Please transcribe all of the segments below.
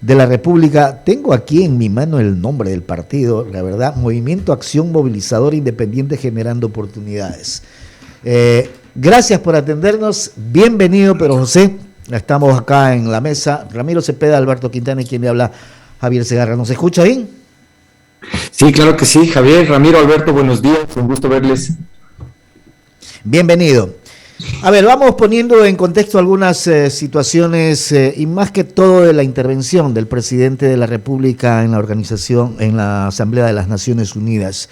de la República. Tengo aquí en mi mano el nombre del partido, la verdad, Movimiento Acción Movilizadora Independiente Generando Oportunidades. Gracias por atendernos, bienvenido Pedro José, estamos acá en la mesa, Ramiro Cepeda, Alberto Quintana y quien le habla, Javier Segarra. ¿Nos escucha bien? Sí, claro que sí, Javier, Ramiro, Alberto, buenos días, un gusto verles. Bienvenido. A ver, vamos poniendo en contexto algunas situaciones y más que todo de la intervención del presidente de la República en la organización, en la Asamblea de las Naciones Unidas.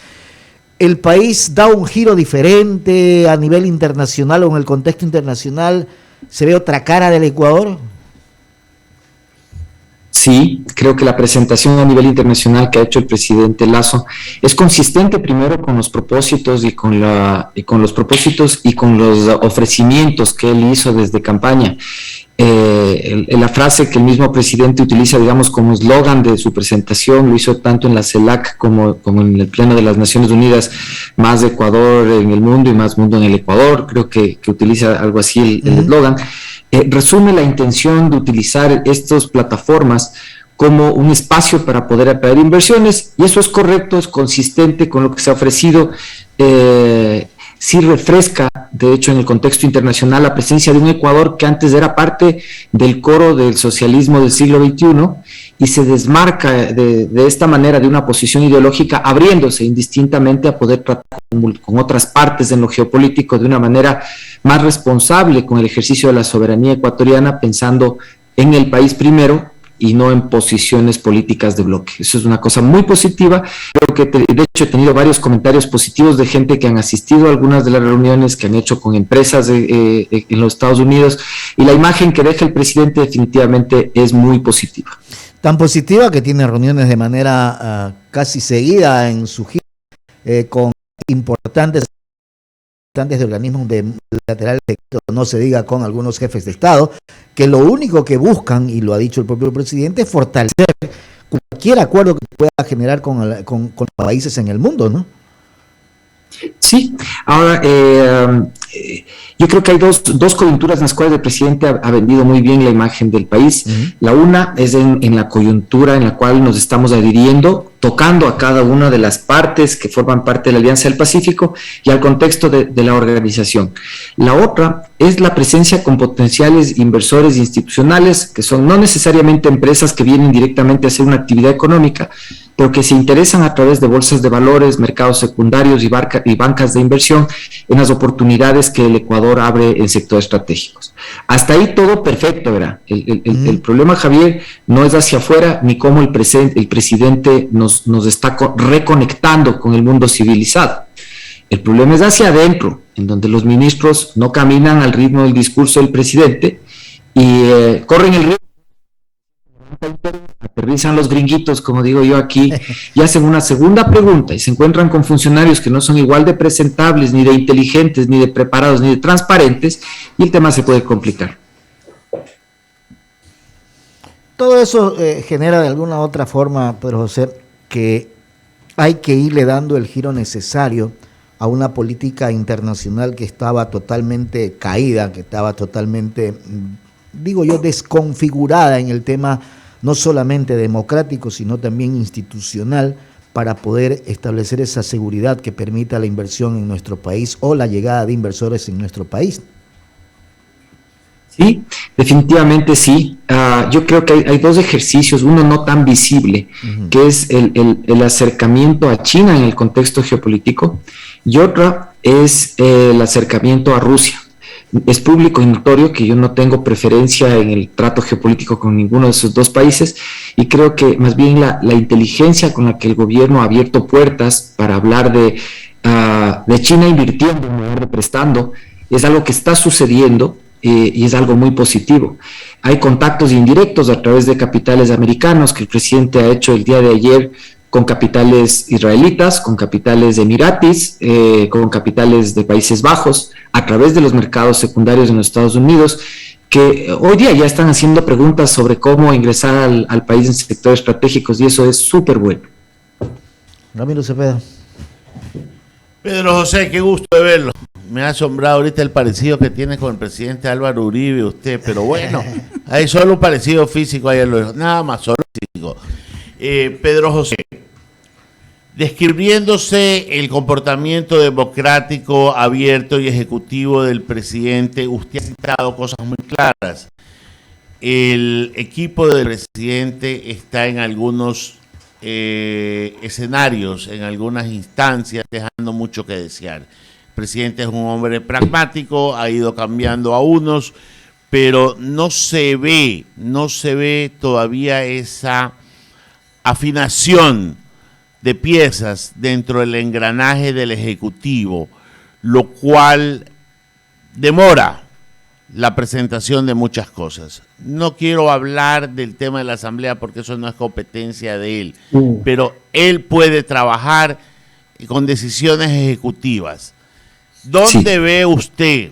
¿El país da un giro diferente a nivel internacional o en el contexto internacional? ¿Se ve otra cara del Ecuador? Sí, creo que la presentación a nivel internacional que ha hecho el presidente Lasso es consistente primero con los propósitos y con los ofrecimientos que él hizo desde campaña. La frase que el mismo presidente utiliza, digamos, como eslogan de su presentación, lo hizo tanto en la CELAC como en el Pleno de las Naciones Unidas, más Ecuador en el mundo y más mundo en el Ecuador, creo que utiliza algo así el eslogan. Resume la intención de utilizar estas plataformas como un espacio para poder atraer inversiones, y eso es correcto, es consistente con lo que se ha ofrecido. Sí refresca, de hecho, en el contexto internacional, la presencia de un Ecuador que antes era parte del coro del socialismo del siglo XXI y se desmarca de esta manera de una posición ideológica, abriéndose indistintamente a poder tratar con otras partes en lo geopolítico de una manera más responsable con el ejercicio de la soberanía ecuatoriana, pensando en el país primero y no en posiciones políticas de bloque. Eso es una cosa muy positiva. Creo que de hecho he tenido varios comentarios positivos de gente que han asistido a algunas de las reuniones que han hecho con empresas en los Estados Unidos, y la imagen que deja el presidente definitivamente es muy positiva. Tan positiva que tiene reuniones de manera casi seguida en su gira con importantes de organismos bilaterales, no se diga con algunos jefes de Estado, que lo único que buscan, y lo ha dicho el propio presidente, es fortalecer cualquier acuerdo que pueda generar con países en el mundo, ¿no? Sí, ahora yo creo que hay dos coyunturas en las cuales el presidente ha vendido muy bien la imagen del país. La una es en la coyuntura en la cual nos estamos adhiriendo, tocando a cada una de las partes que forman parte de la Alianza del Pacífico y al contexto de la organización. La otra es la presencia con potenciales inversores institucionales, que son no necesariamente empresas que vienen directamente a hacer una actividad económica, pero que se interesan a través de bolsas de valores, mercados secundarios y bancas de inversión en las oportunidades que el Ecuador abre en sectores estratégicos. Hasta ahí todo perfecto, ¿verdad? El problema, Javier, no es hacia afuera ni cómo el presidente nos está reconectando con el mundo civilizado. El problema es hacia adentro, en donde los ministros no caminan al ritmo del discurso del presidente y corren el riesgo. Aterrizan los gringuitos, como digo yo aquí, y hacen una segunda pregunta y se encuentran con funcionarios que no son igual de presentables, ni de inteligentes, ni de preparados, ni de transparentes, y el tema se puede complicar. Todo eso genera de alguna u otra forma, Pedro José, que hay que irle dando el giro necesario a una política internacional que estaba totalmente caída, que estaba totalmente, digo yo, desconfigurada en el tema no solamente democrático, sino también institucional, para poder establecer esa seguridad que permita la inversión en nuestro país o la llegada de inversores en nuestro país. Sí, definitivamente sí. Yo creo que hay dos ejercicios, uno no tan visible, que es el acercamiento a China en el contexto geopolítico, y otro es el acercamiento a Rusia. Es público y notorio que yo no tengo preferencia en el trato geopolítico con ninguno de esos dos países, y creo que más bien la inteligencia con la que el gobierno ha abierto puertas para hablar de China invirtiendo en lugar de prestando es algo que está sucediendo y es algo muy positivo. Hay contactos indirectos a través de capitales americanos que el presidente ha hecho el día de ayer con capitales israelitas, con capitales emiratis, con capitales de Países Bajos, a través de los mercados secundarios en los Estados Unidos, que hoy día ya están haciendo preguntas sobre cómo ingresar al país en sectores estratégicos, y eso es súper bueno. Ramiro Cepeda. Pedro José, qué gusto de verlo. Me ha asombrado ahorita el parecido que tiene con el presidente Álvaro Uribe usted, pero bueno, hay solo un parecido físico, ayer lo dijo, nada más, solo físico. Pedro José, describiéndose el comportamiento democrático, abierto y ejecutivo del presidente, usted ha citado cosas muy claras. El equipo del presidente está en algunos escenarios, en algunas instancias, dejando mucho que desear. El presidente es un hombre pragmático, ha ido cambiando a unos, pero no se ve todavía esa afinación de piezas dentro del engranaje del Ejecutivo, lo cual demora la presentación de muchas cosas. No quiero hablar del tema de la Asamblea porque eso no es competencia de él, pero él puede trabajar con decisiones ejecutivas. ¿Dónde ve usted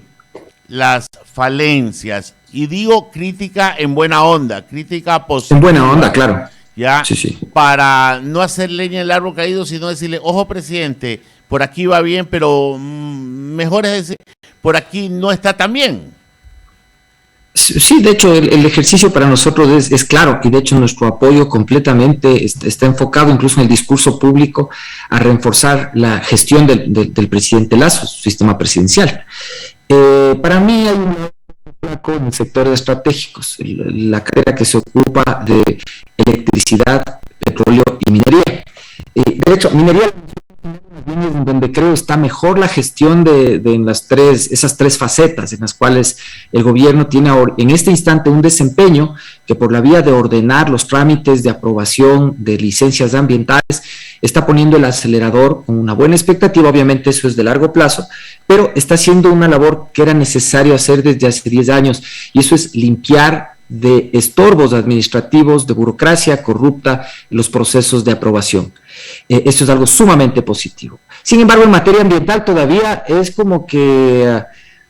las falencias? Y digo crítica en buena onda, crítica positiva. En buena onda, claro. ¿Ya? Sí. Para no hacer leña del árbol caído, sino decirle, ojo presidente, por aquí va bien, pero mejor es decir, por aquí no está tan bien. Sí, de hecho, el ejercicio para nosotros es claro, y de hecho nuestro apoyo completamente está enfocado incluso en el discurso público a reforzar la gestión del presidente Lasso, su sistema presidencial. Para mí hay un flaco en sectores estratégicos, la carrera que se ocupa de electricidad, petróleo y minería. De hecho, minería donde creo está mejor la gestión de esas tres facetas en las cuales el gobierno tiene en este instante un desempeño que por la vía de ordenar los trámites de aprobación de licencias ambientales está poniendo el acelerador con una buena expectativa. Obviamente eso es de largo plazo, pero está haciendo una labor que era necesario hacer desde hace 10 años, y eso es limpiar de estorbos administrativos, de burocracia corrupta en los procesos de aprobación. Esto es algo sumamente positivo. Sin embargo, en materia ambiental todavía es como que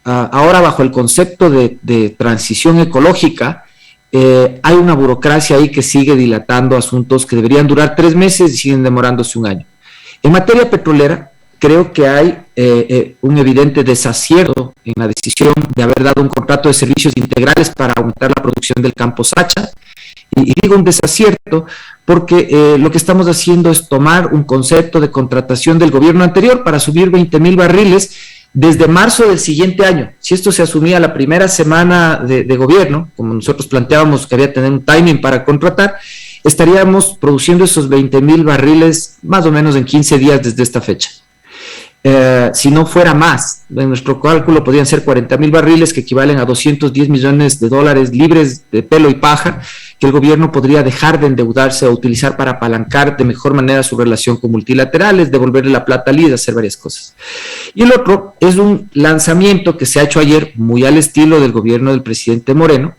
ahora bajo el concepto de transición ecológica, hay una burocracia ahí que sigue dilatando asuntos que deberían durar 3 meses y siguen demorándose 1 año. En materia petrolera, creo que hay un evidente desacierto en la decisión de haber dado un contrato de servicios integrales para aumentar la producción del campo Sacha. Y digo un desacierto porque lo que estamos haciendo es tomar un concepto de contratación del gobierno anterior para subir 20,000 barriles desde marzo del siguiente año. Si esto se asumía la primera semana de gobierno, como nosotros planteábamos que había que tener un timing para contratar, estaríamos produciendo esos 20,000 barriles más o menos en 15 días desde esta fecha. Si no fuera más, en nuestro cálculo podrían ser 40,000 barriles que equivalen a $210 millones libres de pelo y paja, que el gobierno podría dejar de endeudarse o utilizar para apalancar de mejor manera su relación con multilaterales, devolverle la plata al IDA, hacer varias cosas. Y el otro es un lanzamiento que se ha hecho ayer, muy al estilo del gobierno del presidente Moreno,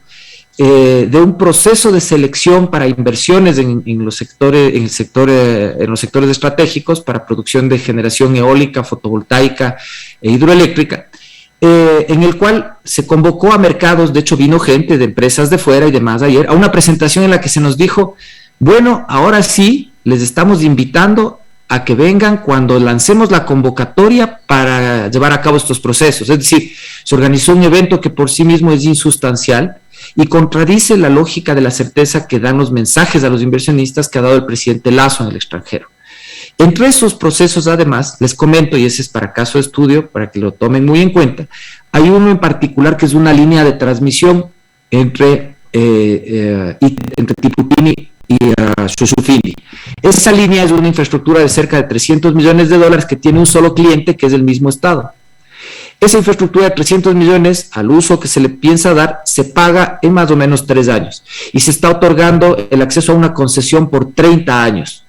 de un proceso de selección para inversiones en los sectores estratégicos para producción de generación eólica, fotovoltaica e hidroeléctrica, en el cual se convocó a mercados. De hecho vino gente de empresas de fuera y demás ayer a una presentación en la que se nos dijo, bueno, ahora sí les estamos invitando a que vengan cuando lancemos la convocatoria para llevar a cabo estos procesos. Es decir, se organizó un evento que por sí mismo es insustancial y contradice la lógica de la certeza que dan los mensajes a los inversionistas que ha dado el presidente Lasso en el extranjero. Entre esos procesos, además, les comento, y ese es para caso de estudio, para que lo tomen muy en cuenta, hay uno en particular que es una línea de transmisión entre Tiputini y Shushufindi. Esa línea es una infraestructura de cerca de $300 millones que tiene un solo cliente, que es el mismo Estado. Esa infraestructura de 300 millones, al uso que se le piensa dar, se paga en más o menos 3 años. Y se está otorgando el acceso a una concesión por 30 años.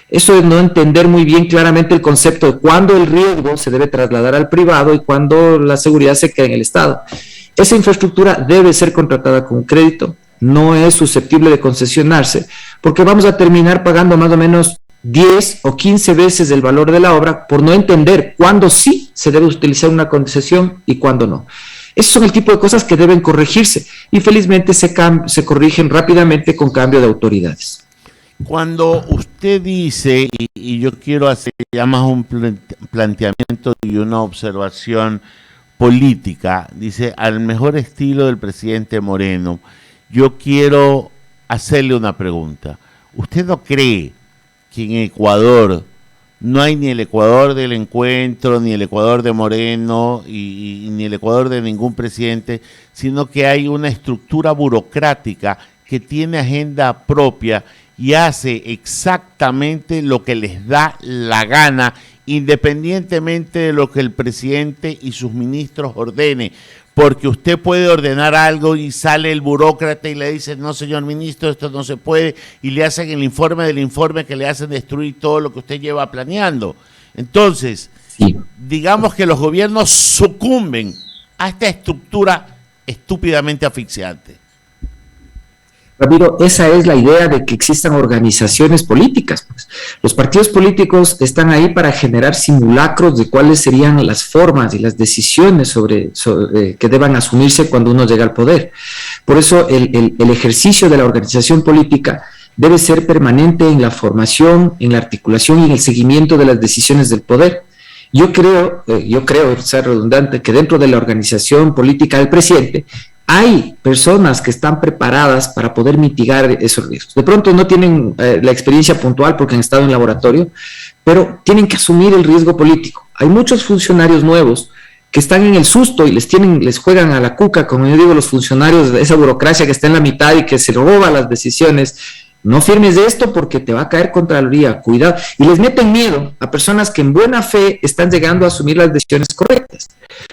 Eso es no entender muy bien claramente el concepto de cuándo el riesgo se debe trasladar al privado y cuándo la seguridad se queda en el Estado. Esa infraestructura debe ser contratada con crédito, no es susceptible de concesionarse, porque vamos a terminar pagando más o menos 10 o 15 veces el valor de la obra por no entender cuándo sí se debe utilizar una concesión y cuándo no. Esos son el tipo de cosas que deben corregirse y felizmente se corrigen rápidamente con cambio de autoridades. Cuando usted dice, y yo quiero hacer ya más un planteamiento y una observación política, dice, al mejor estilo del presidente Moreno, yo quiero hacerle una pregunta. ¿Usted no cree que en Ecuador no hay ni el Ecuador del encuentro, ni el Ecuador de Moreno, y ni el Ecuador de ningún presidente, sino que hay una estructura burocrática que tiene agenda propia y hace exactamente lo que les da la gana, independientemente de lo que el presidente y sus ministros ordene? Porque usted puede ordenar algo y sale el burócrata y le dice, no señor ministro, esto no se puede, y le hacen el informe del informe que le hacen destruir todo lo que usted lleva planeando. Entonces, sí, digamos que los gobiernos sucumben a esta estructura estúpidamente asfixiante. Ramiro, esa es la idea de que existan organizaciones políticas. Pues. Los partidos políticos están ahí para generar simulacros de cuáles serían las formas y las decisiones sobre que deban asumirse cuando uno llega al poder. Por eso el ejercicio de la organización política debe ser permanente en la formación, en la articulación y en el seguimiento de las decisiones del poder. Yo creo, ser redundante, que dentro de la organización política del presidente hay personas que están preparadas para poder mitigar esos riesgos. De pronto no tienen la experiencia puntual porque han estado en laboratorio, pero tienen que asumir el riesgo político. Hay muchos funcionarios nuevos que están en el susto y les juegan a la cuca, como yo digo, los funcionarios de esa burocracia que está en la mitad y que se roba las decisiones. No firmes de esto porque te va a caer Contraloría, cuidado. Y les meten miedo a personas que en buena fe están llegando a asumir las decisiones correctas.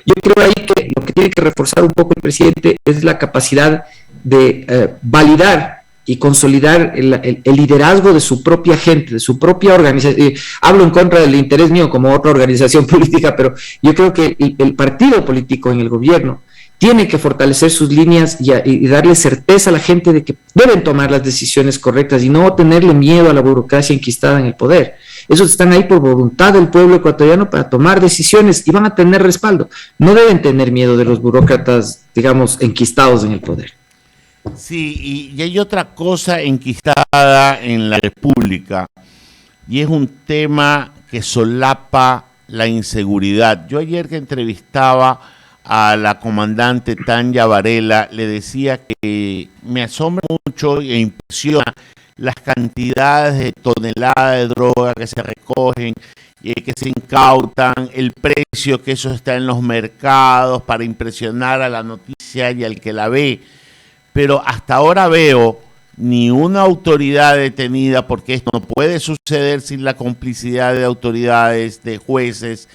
Yo creo ahí que lo que tiene que reforzar un poco el presidente es la capacidad de validar y consolidar el liderazgo de su propia gente, de su propia organización. Hablo en contra del interés mío como otra organización política, pero yo creo que el partido político en el gobierno tiene que fortalecer sus líneas y darle certeza a la gente de que deben tomar las decisiones correctas y no tenerle miedo a la burocracia enquistada en el poder. Esos están ahí por voluntad del pueblo ecuatoriano para tomar decisiones y van a tener respaldo. No deben tener miedo de los burócratas, digamos, enquistados en el poder. Sí, y hay otra cosa enquistada en la República, y es un tema que solapa la inseguridad. Yo ayer que entrevistaba a la comandante Tanya Varela, le decía que me asombra mucho e impresiona las cantidades de toneladas de droga que se recogen y que se incautan, el precio que eso está en los mercados para impresionar a la noticia y al que la ve. Pero hasta ahora veo ni una autoridad detenida, porque esto no puede suceder sin la complicidad de autoridades, de jueces,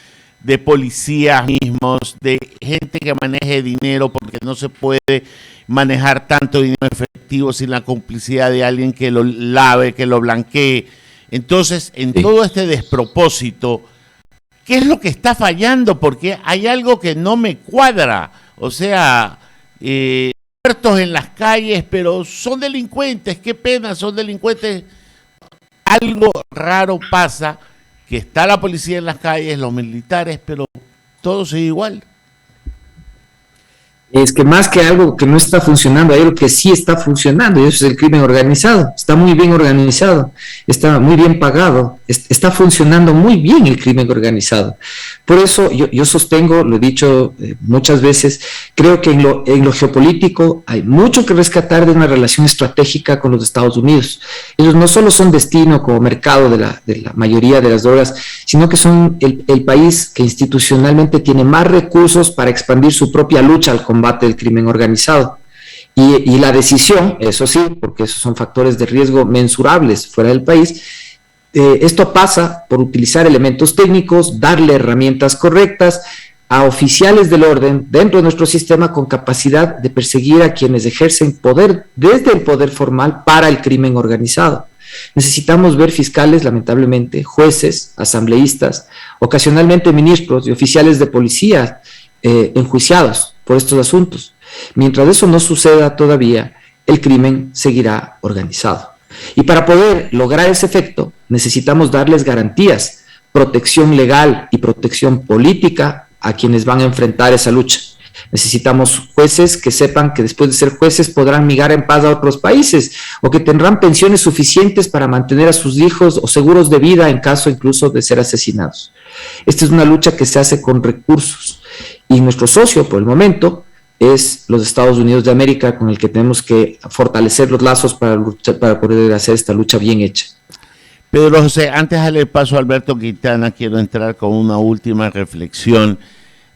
de policías mismos, de gente que maneje dinero, porque no se puede manejar tanto dinero efectivo sin la complicidad de alguien que lo lave, que lo blanquee. Entonces, en todo este despropósito, ¿qué es lo que está fallando? Porque hay algo que no me cuadra. O sea, muertos en las calles, pero son delincuentes, qué pena, son delincuentes. Algo raro pasa, que está la policía en las calles, los militares, pero todo sigue igual. Es que más que algo que no está funcionando, hay algo que sí está funcionando, y eso es el crimen organizado. Está muy bien organizado, está muy bien pagado, está funcionando muy bien el crimen organizado. Por eso yo sostengo, lo he dicho muchas veces, creo que en lo geopolítico hay mucho que rescatar de una relación estratégica con los Estados Unidos. Ellos no solo son destino como mercado de la mayoría de las drogas, sino que son el país que institucionalmente tiene más recursos para expandir su propia lucha al combate del crimen organizado. Y la decisión, eso sí, porque esos son factores de riesgo mensurables fuera del país, esto pasa por utilizar elementos técnicos, darle herramientas correctas a oficiales del orden dentro de nuestro sistema con capacidad de perseguir a quienes ejercen poder desde el poder formal para el crimen organizado. Necesitamos ver fiscales, lamentablemente, jueces, asambleístas, ocasionalmente ministros y oficiales de policía enjuiciados por estos asuntos. Mientras eso no suceda todavía, el crimen seguirá organizado. Y para poder lograr ese efecto, necesitamos darles garantías, protección legal y protección política a quienes van a enfrentar esa lucha. Necesitamos jueces que sepan que después de ser jueces podrán migrar en paz a otros países o que tendrán pensiones suficientes para mantener a sus hijos o seguros de vida en caso incluso de ser asesinados. Esta es una lucha que se hace con recursos Y nuestro socio, por el momento, es los Estados Unidos de América, con el que tenemos que fortalecer los lazos para poder hacer esta lucha bien hecha. Pedro José, antes de darle paso a Alberto Quintana, quiero entrar con una última reflexión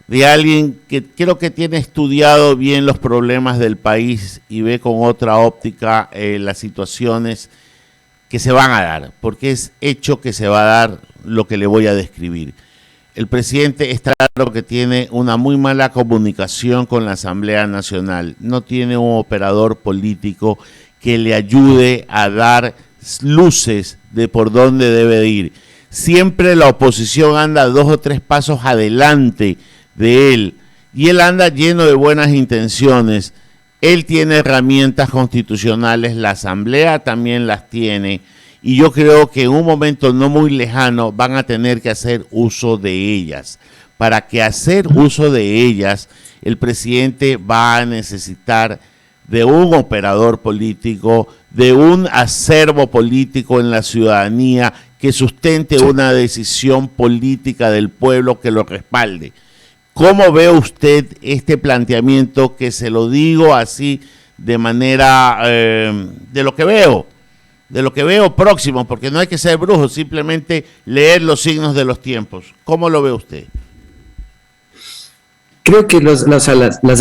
de alguien que creo que tiene estudiado bien los problemas del país y ve con otra óptica las situaciones que se van a dar, porque es hecho que se va a dar lo que le voy a describir. El presidente está claro que tiene una muy mala comunicación con la Asamblea Nacional, no tiene un operador político que le ayude a dar luces de por dónde debe de ir. Siempre la oposición anda 2 o 3 pasos adelante de él y él anda lleno de buenas intenciones. Él tiene herramientas constitucionales, la Asamblea también las tiene y yo creo que en un momento no muy lejano van a tener que hacer uso de ellas. Para que hacer uso de ellas, el presidente va a necesitar de un operador político, de un acervo político en la ciudadanía que sustente una decisión política del pueblo que lo respalde. ¿Cómo ve usted este planteamiento, que se lo digo así de manera de lo que veo próximo, porque no hay que ser brujo, simplemente leer los signos de los tiempos? ¿Cómo lo ve usted? Creo que las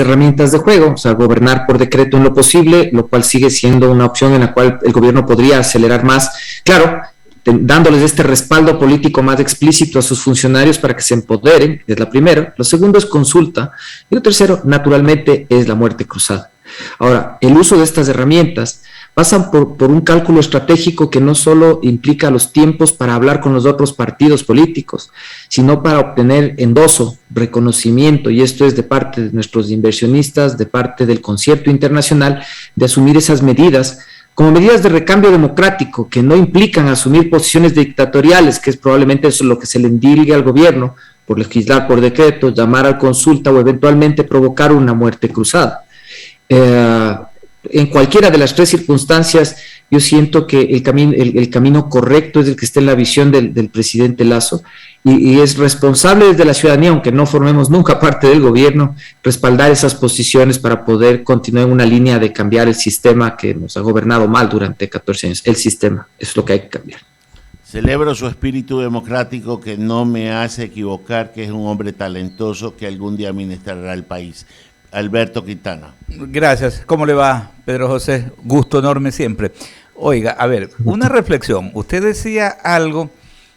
herramientas de juego, o sea, gobernar por decreto en lo posible, lo cual sigue siendo una opción en la cual el gobierno podría acelerar más, claro, dándoles este respaldo político más explícito a sus funcionarios para que se empoderen, es la primera. Lo segundo es consulta, y lo tercero, naturalmente, es la muerte cruzada. Ahora, el uso de estas herramientas pasan por un cálculo estratégico que no solo implica los tiempos para hablar con los otros partidos políticos, sino para obtener endoso, reconocimiento, y esto es de parte de nuestros inversionistas, de parte del concierto internacional, de asumir esas medidas como medidas de recambio democrático que no implican asumir posiciones dictatoriales, que es probablemente eso lo que se le endilgue al gobierno por legislar por decreto, llamar a consulta o eventualmente provocar una muerte cruzada. En cualquiera de las 3 circunstancias, yo siento que el camino correcto es el que está en la visión del presidente Lasso y es responsable desde la ciudadanía, aunque no formemos nunca parte del gobierno, respaldar esas posiciones para poder continuar en una línea de cambiar el sistema que nos ha gobernado mal durante 14 años. El sistema es lo que hay que cambiar. Celebro su espíritu democrático, que no me hace equivocar, que es un hombre talentoso que algún día administrará el país. Alberto Quintana. Gracias. ¿Cómo le va, Pedro José? Gusto enorme siempre. Oiga, a ver, una reflexión. Usted decía algo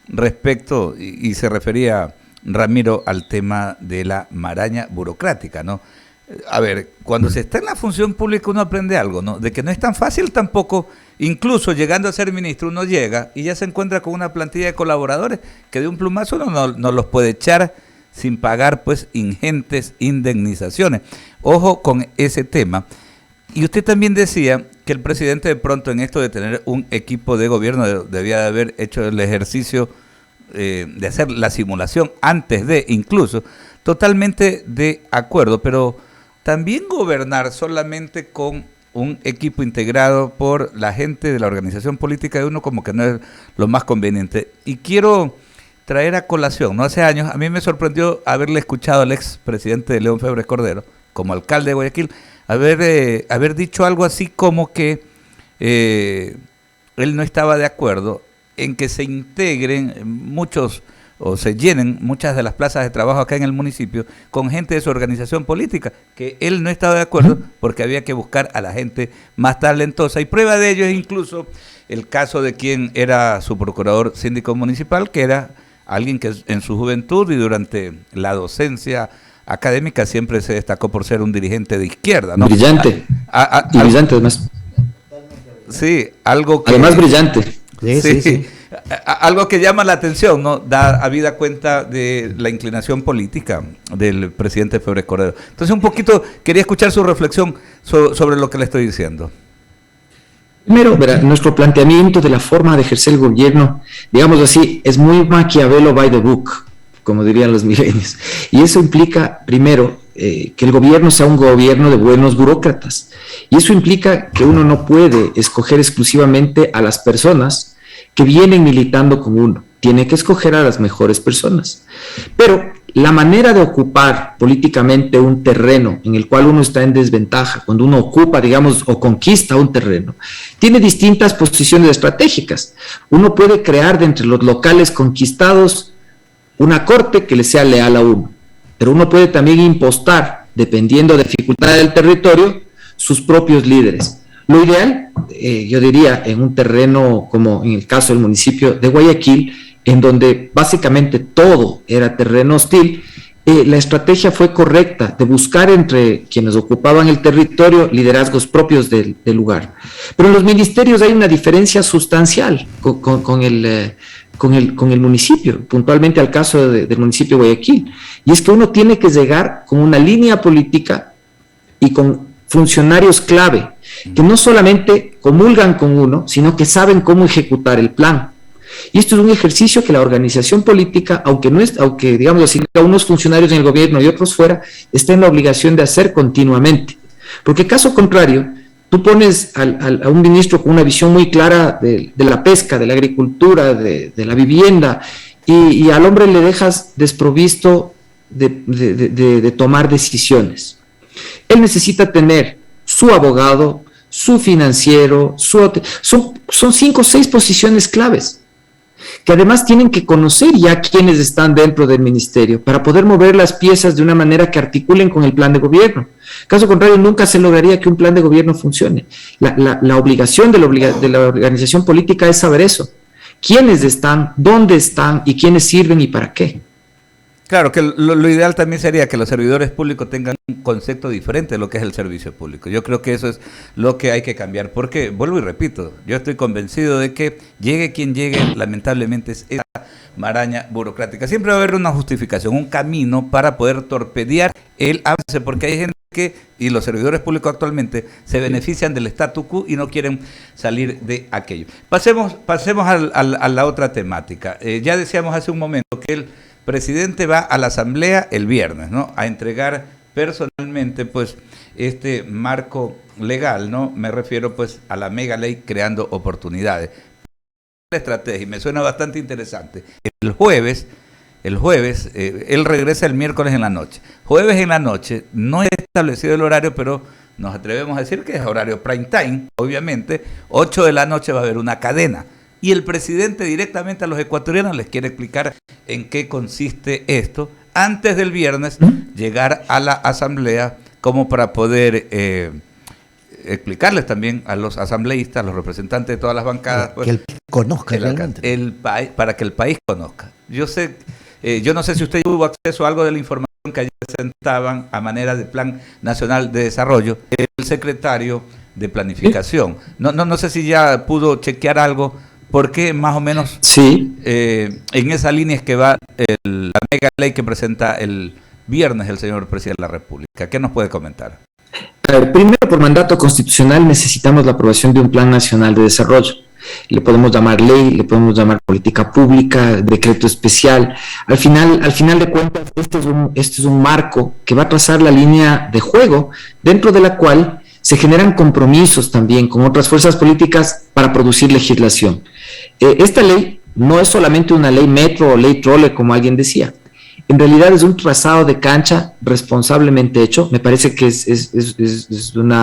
respecto, y se refería, Ramiro, al tema de la maraña burocrática, ¿no? A ver, cuando se está en la función pública uno aprende algo, ¿no? De que no es tan fácil tampoco, incluso llegando a ser ministro, uno llega y ya se encuentra con una plantilla de colaboradores que de un plumazo uno no los puede echar sin pagar pues ingentes indemnizaciones. Ojo con ese tema. Y usted también decía que el presidente de pronto en esto de tener un equipo de gobierno debía de haber hecho el ejercicio de hacer la simulación antes de, incluso, totalmente de acuerdo, pero también gobernar solamente con un equipo integrado por la gente de la organización política de uno como que no es lo más conveniente. Y quiero traer a colación, ¿no? Hace años a mí me sorprendió haberle escuchado al ex presidente de León Febres Cordero, como alcalde de Guayaquil, haber dicho algo así como que él no estaba de acuerdo en que se integren muchos o se llenen muchas de las plazas de trabajo acá en el municipio con gente de su organización política, que él no estaba de acuerdo porque había que buscar a la gente más talentosa, y prueba de ello es incluso el caso de quien era su procurador síndico municipal, que era alguien que en su juventud y durante la docencia académica siempre se destacó por ser un dirigente de izquierda, ¿no? Brillante. Y brillante además. Sí, algo que... Además brillante. Sí. Algo que llama la atención, ¿no? Da habida cuenta de la inclinación política del presidente Febres Cordero. Entonces un poquito quería escuchar su reflexión sobre lo que le estoy diciendo. Primero, nuestro planteamiento de la forma de ejercer el gobierno, digamos así, es muy Maquiavelo by the book, como dirían los milenios. Y eso implica, primero, que el gobierno sea un gobierno de buenos burócratas. Y eso implica que uno no puede escoger exclusivamente a las personas que vienen militando con uno. Tiene que escoger a las mejores personas. Pero la manera de ocupar políticamente un terreno en el cual uno está en desventaja, cuando uno ocupa, digamos, o conquista un terreno, tiene distintas posiciones estratégicas. Uno puede crear de entre los locales conquistados una corte que le sea leal a uno, pero uno puede también impostar, dependiendo de la dificultad del territorio, sus propios líderes. Lo ideal, yo diría, en un terreno como en el caso del municipio de Guayaquil, en donde básicamente todo era terreno hostil, la estrategia fue correcta de buscar entre quienes ocupaban el territorio liderazgos propios del lugar. Pero en los ministerios hay una diferencia sustancial con el municipio, puntualmente al caso del municipio de Guayaquil, y es que uno tiene que llegar con una línea política y con funcionarios clave, que no solamente comulgan con uno, sino que saben cómo ejecutar el plan. Y esto es un ejercicio que la organización política, aunque digamos así, unos funcionarios en el gobierno y otros fuera, está en la obligación de hacer continuamente. Porque caso contrario, tú pones a un ministro con una visión muy clara de la pesca, de la agricultura, de la vivienda, y al hombre le dejas desprovisto de tomar decisiones. Él necesita tener su abogado, su financiero, son 5 o 6 posiciones claves, que además tienen que conocer ya quiénes están dentro del ministerio para poder mover las piezas de una manera que articulen con el plan de gobierno. Caso contrario, nunca se lograría que un plan de gobierno funcione. La obligación de la organización política es saber eso. ¿Quiénes están, dónde están y quiénes sirven y para qué? Claro, que lo ideal también sería que los servidores públicos tengan un concepto diferente de lo que es el servicio público. Yo creo que eso es lo que hay que cambiar, porque, vuelvo y repito, yo estoy convencido de que llegue quien llegue, lamentablemente es esa maraña burocrática. Siempre va a haber una justificación, un camino para poder torpedear el avance, porque hay gente y los servidores públicos actualmente se benefician del statu quo y no quieren salir de aquello. Pasemos a la otra temática. Ya decíamos hace un momento que el presidente va a la asamblea el viernes, ¿no?, a entregar personalmente pues este marco legal, ¿no? Me refiero pues a la mega ley creando oportunidades. La estrategia, y me suena bastante interesante. El jueves, él regresa el miércoles en la noche. Jueves en la noche, no he establecido el horario, pero nos atrevemos a decir que es horario prime time, obviamente, 8 de la noche va a haber una cadena. Y el presidente directamente a los ecuatorianos les quiere explicar en qué consiste esto, antes del viernes llegar a la asamblea como para poder explicarles también a los asambleístas, a los representantes de todas las bancadas. Que el país conozca para que el país conozca. Yo no sé si usted tuvo acceso a algo de la información que ayer presentaban a manera de Plan Nacional de Desarrollo el secretario de Planificación. No sé si ya pudo chequear algo. ¿Por qué más o menos sí, en esa línea es que va la mega ley que presenta el viernes el señor presidente de la República? ¿Qué nos puede comentar? Primero, por mandato constitucional necesitamos la aprobación de un Plan Nacional de Desarrollo. Le podemos llamar ley, le podemos llamar política pública, decreto especial. Al final de cuentas, este es un marco que va a trazar la línea de juego dentro de la cual se generan compromisos también con otras fuerzas políticas para producir legislación. Esta ley no es solamente una ley metro o ley trole, como alguien decía. En realidad es un trazado de cancha responsablemente hecho. Me parece que es un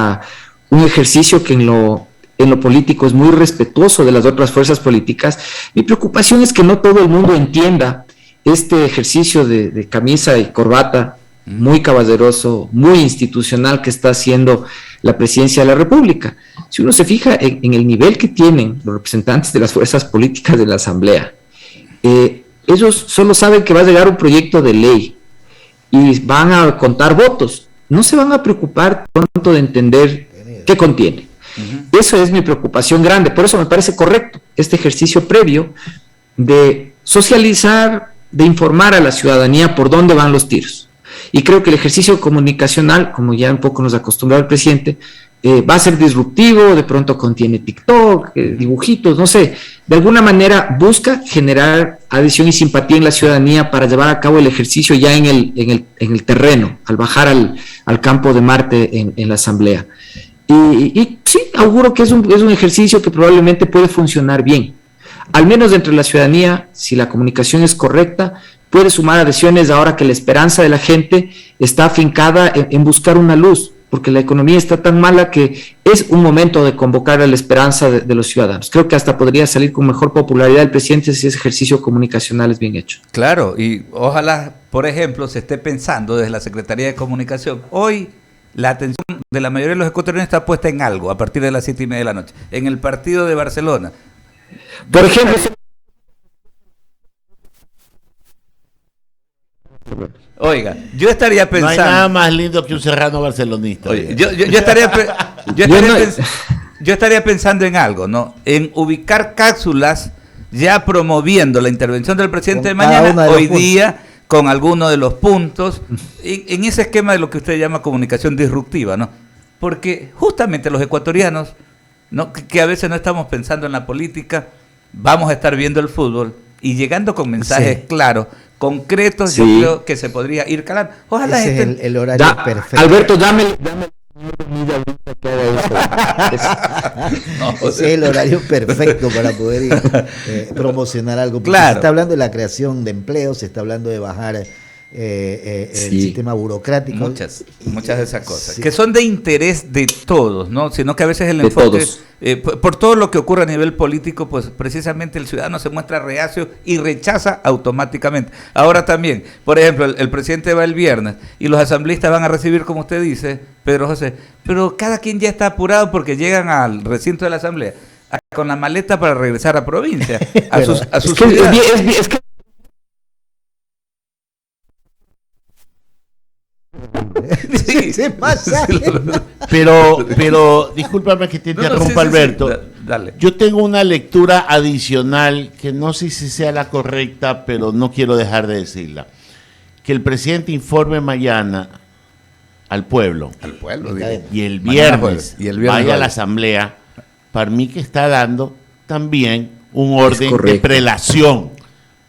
ejercicio que en lo político es muy respetuoso de las otras fuerzas políticas. Mi preocupación es que no todo el mundo entienda este ejercicio de camisa y corbata muy caballeroso, muy institucional que está haciendo la presidencia de la República. Si uno se fija en el nivel que tienen los representantes de las fuerzas políticas de la Asamblea, ellos solo saben que va a llegar un proyecto de ley y van a contar votos. No se van a preocupar tanto de entender qué contiene. Eso es mi preocupación grande. Por eso me parece correcto este ejercicio previo de socializar, de informar a la ciudadanía por dónde van los tiros. Y creo que el ejercicio comunicacional, como ya un poco nos acostumbró el presidente, va a ser disruptivo, de pronto contiene TikTok, dibujitos, no sé, de alguna manera busca generar adhesión y simpatía en la ciudadanía para llevar a cabo el ejercicio ya en el terreno, al bajar al campo de Marte en la asamblea. Y sí, auguro que es un ejercicio que probablemente puede funcionar bien, al menos entre la ciudadanía, si la comunicación es correcta, puede sumar adhesiones ahora que la esperanza de la gente está afincada en buscar una luz, porque la economía está tan mala que es un momento de convocar a la esperanza de los ciudadanos. Creo que hasta podría salir con mejor popularidad el presidente si ese ejercicio comunicacional es bien hecho. Claro, y ojalá, por ejemplo, se esté pensando desde la Secretaría de Comunicación. Hoy la atención de la mayoría de los ecuatorianos está puesta en algo a partir de las 7:30 de la noche, en el partido de Barcelona. Por ejemplo, Oiga, yo estaría pensando... No hay nada más lindo que un serrano barcelonista. Oye, yo estaría pensando en algo, ¿no? En ubicar cápsulas ya promoviendo la intervención del presidente de mañana, hoy día, con alguno de los puntos, en ese esquema de lo que usted llama comunicación disruptiva, ¿no? Porque justamente los ecuatorianos, ¿no? que a veces no estamos pensando en la política, vamos a estar viendo el fútbol y llegando con mensajes claros, concretos, yo creo que se podría ir calando. Ojalá ese es el horario perfecto. Alberto, dame ahorita que haga eso. Ese es el horario perfecto para poder ir, promocionar algo. Porque se está hablando de la creación de empleos, se está hablando de bajar el sistema burocrático. Muchas de esas cosas, que son de interés de todos, ¿no? Sino que a veces el enfoque, por todo lo que ocurre a nivel político, pues precisamente el ciudadano se muestra reacio y rechaza automáticamente. Ahora también, por ejemplo, el presidente va el viernes y los asambleístas van a recibir, como usted dice, Pedro José, pero cada quien ya está apurado porque llegan al recinto de la asamblea con la maleta para regresar a provincia, a sus ciudades. Pero discúlpame que te interrumpa, Alberto. Dale. Yo tengo una lectura adicional que no sé si sea la correcta, pero no quiero dejar de decirla. Que el presidente informe mañana al pueblo. Y el viernes vaya a la asamblea. Para mí que está dando también un orden de prelación.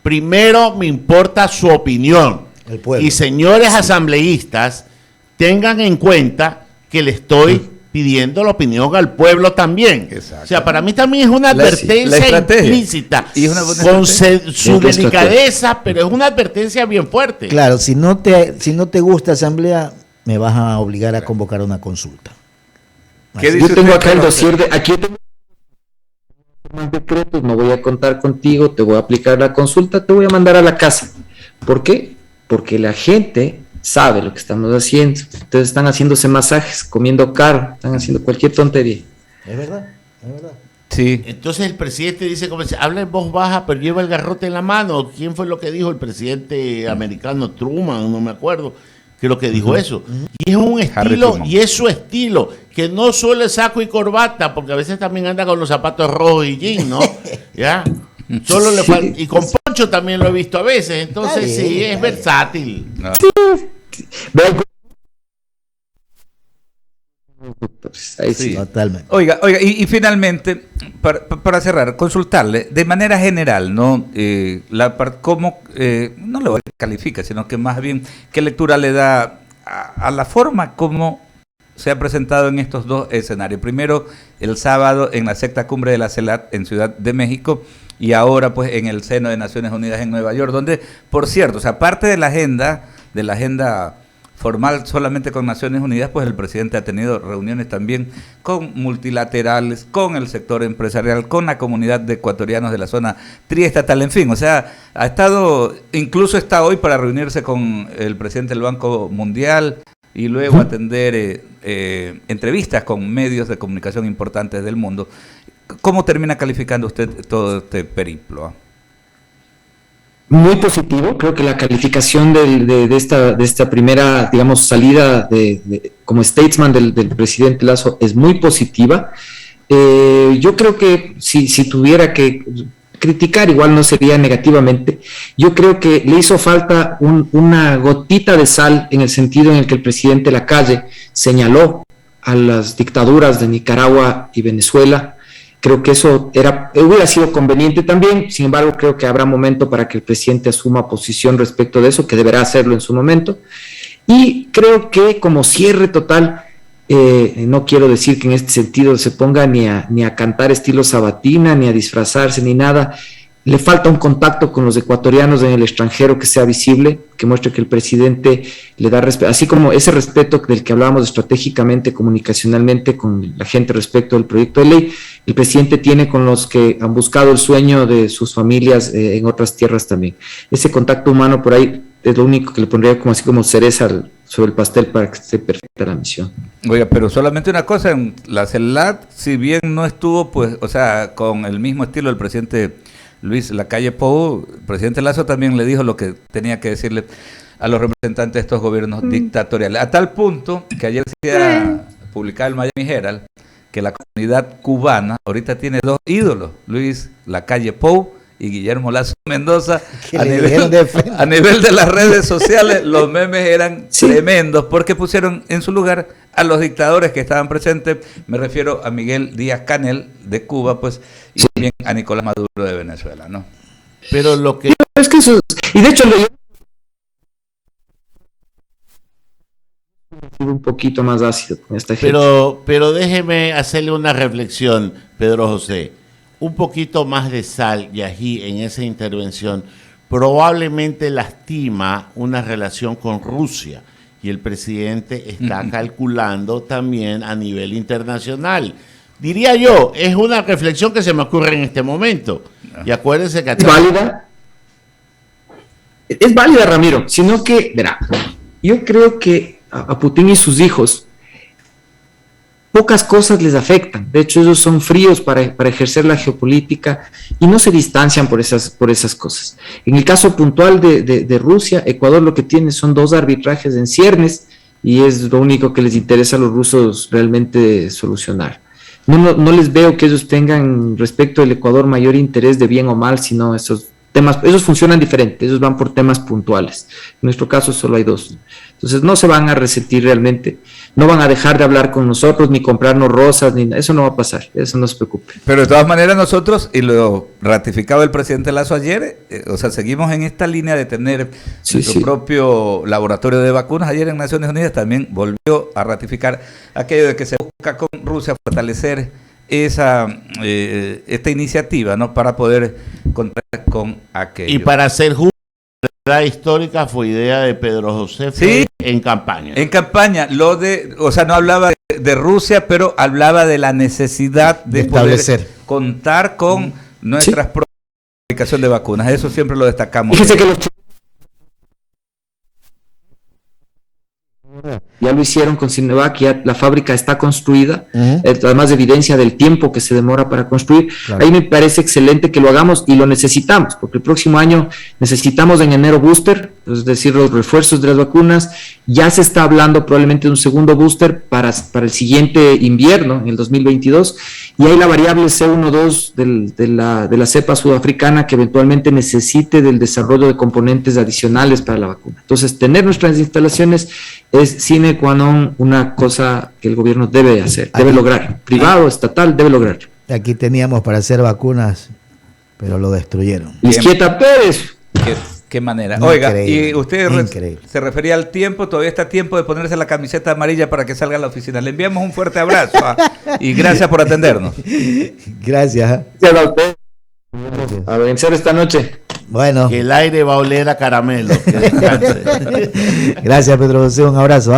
Primero me importa su opinión. Y señores asambleístas, tengan en cuenta que le estoy pidiendo la opinión al pueblo también. O sea, para mí también es una advertencia implícita, y es una con su delicadeza, pero es una advertencia bien fuerte. Claro, si no te gusta asamblea, me vas a obligar a convocar una consulta. Yo tengo acá el dossier aquí tengo más decretos, no voy a contar contigo, te voy a aplicar la consulta, te voy a mandar a la casa. ¿Por qué? Porque la gente sabe lo que estamos haciendo. Entonces están haciéndose masajes, comiendo caro, están haciendo cualquier tontería. Es verdad. Sí. Entonces el presidente dice, como dice, habla en voz baja, pero lleva el garrote en la mano. ¿Quién fue lo que dijo el presidente americano? Truman, no me acuerdo, que lo que dijo eso. Y es un estilo, y es su estilo, que no suele saco y corbata, porque a veces también anda con los zapatos rojos y jeans, ¿no? ¿Ya? Solo le falta, y con poncho también lo he visto a veces, entonces sí, es versátil. No. Sí. Totalmente. Oiga, y finalmente, para cerrar, consultarle de manera general, ¿no? ¿Cómo, no lo califica, sino que más bien, qué lectura le da a la forma como se ha presentado en estos dos escenarios? Primero, el sábado en la sexta cumbre de la CELAC en Ciudad de México, y ahora pues en el seno de Naciones Unidas en Nueva York, donde, por cierto, o sea, parte de la agenda formal solamente con Naciones Unidas, pues el presidente ha tenido reuniones también con multilaterales, con el sector empresarial, con la comunidad de ecuatorianos de la zona triestatal, en fin, o sea, incluso está hoy para reunirse con el presidente del Banco Mundial y luego atender entrevistas con medios de comunicación importantes del mundo. ¿Cómo termina calificando usted todo este periplo? Muy positivo, creo que la calificación de esta primera, digamos, salida como statesman del presidente Lasso es muy positiva. Yo creo que si tuviera que criticar, igual no sería negativamente. Yo creo que le hizo falta una gotita de sal en el sentido en el que el presidente Lacalle señaló a las dictaduras de Nicaragua y Venezuela. Creo que eso hubiera sido conveniente también. Sin embargo, creo que habrá momento para que el presidente asuma posición respecto de eso, que deberá hacerlo en su momento. Y creo que como cierre total, no quiero decir que en este sentido se ponga ni a cantar estilo Sabatina, ni a disfrazarse, ni nada. Le falta un contacto con los ecuatorianos en el extranjero que sea visible, que muestre que el presidente le da respeto, así como ese respeto del que hablábamos estratégicamente, comunicacionalmente con la gente respecto al proyecto de ley, el presidente tiene con los que han buscado el sueño de sus familias en otras tierras también. Ese contacto humano por ahí es lo único que le pondría como así como cereza sobre el pastel para que esté perfecta la misión. Oiga, pero solamente una cosa, en la CELAC, si bien no estuvo, pues, o sea, con el mismo estilo del presidente Luis Lacalle Pou, el presidente Lazo también le dijo lo que tenía que decirle a los representantes de estos gobiernos dictatoriales. A tal punto que ayer se ha publicado el Miami Herald que la comunidad cubana ahorita tiene dos ídolos, Luis Lacalle Pou y Guillermo Lazo Mendoza. A nivel de las redes sociales, los memes eran tremendos porque pusieron en su lugar a los dictadores que estaban presentes. Me refiero a Miguel Díaz-Canel de Cuba, pues, y también a Nicolás Maduro de Venezuela, ¿no? Pero lo que... Es que eso es, y de hecho un poquito más ácido con esta gente. Pero déjeme hacerle una reflexión, Pedro José. Un poquito más de sal y ají en esa intervención probablemente lastima una relación con Rusia y el presidente está calculando también a nivel internacional. Diría yo, es una reflexión que se me ocurre en este momento. Y acuérdense que... Es válida, Ramiro, sino que, verá, yo creo que a Putin y sus hijos pocas cosas les afectan. De hecho, ellos son fríos para ejercer la geopolítica y no se distancian por esas cosas. En el caso puntual de Rusia, Ecuador lo que tiene son 2 arbitrajes en ciernes y es lo único que les interesa a los rusos realmente solucionar. No les veo que ellos tengan respecto al Ecuador mayor interés de bien o mal, sino esos temas, ellos funcionan diferente, ellos van por temas puntuales. En nuestro caso solo hay 2. Entonces no se van a resentir realmente, no van a dejar de hablar con nosotros, ni comprarnos rosas, ni eso no va a pasar, eso no se preocupe. Pero de todas maneras nosotros, y lo ratificaba el presidente Lazo ayer, o sea, seguimos en esta línea de tener nuestro propio laboratorio de vacunas. Ayer en Naciones Unidas también volvió a ratificar aquello de que se busca con Rusia fortalecer esta iniciativa, ¿no?, para poder contar con aquello. Y para ser justo, la histórica fue idea de Pedro José en campaña. En campaña, o sea, no hablaba de Rusia, pero hablaba de la necesidad de poder contar con nuestras propias fabricación de vacunas. Eso siempre lo destacamos. Fíjese que ya lo hicieron con Sinovac, ya la fábrica está construida, además de evidencia del tiempo que se demora para construir. Claro. Ahí me parece excelente que lo hagamos y lo necesitamos, porque el próximo año necesitamos en enero booster, es decir, los refuerzos de las vacunas. Ya se está hablando probablemente de un segundo booster para el siguiente invierno, en el 2022, y hay la variable C12 de la cepa sudafricana que eventualmente necesite del desarrollo de componentes adicionales para la vacuna. Entonces, tener nuestras instalaciones es sine qua non una cosa que el gobierno debe hacer, debe lograr, privado, estatal, debe lograr. Aquí teníamos para hacer vacunas, pero lo destruyeron. Izquieta Pérez. Qué manera. Oiga, increíble, y usted se refería al tiempo, todavía está a tiempo de ponerse la camiseta amarilla para que salga a la oficina. Le enviamos un fuerte abrazo y gracias por atendernos. Gracias. Gracias a usted. A vencer esta noche. Bueno. Que el aire va a oler a caramelo. Gracias, Pedro José, un abrazo.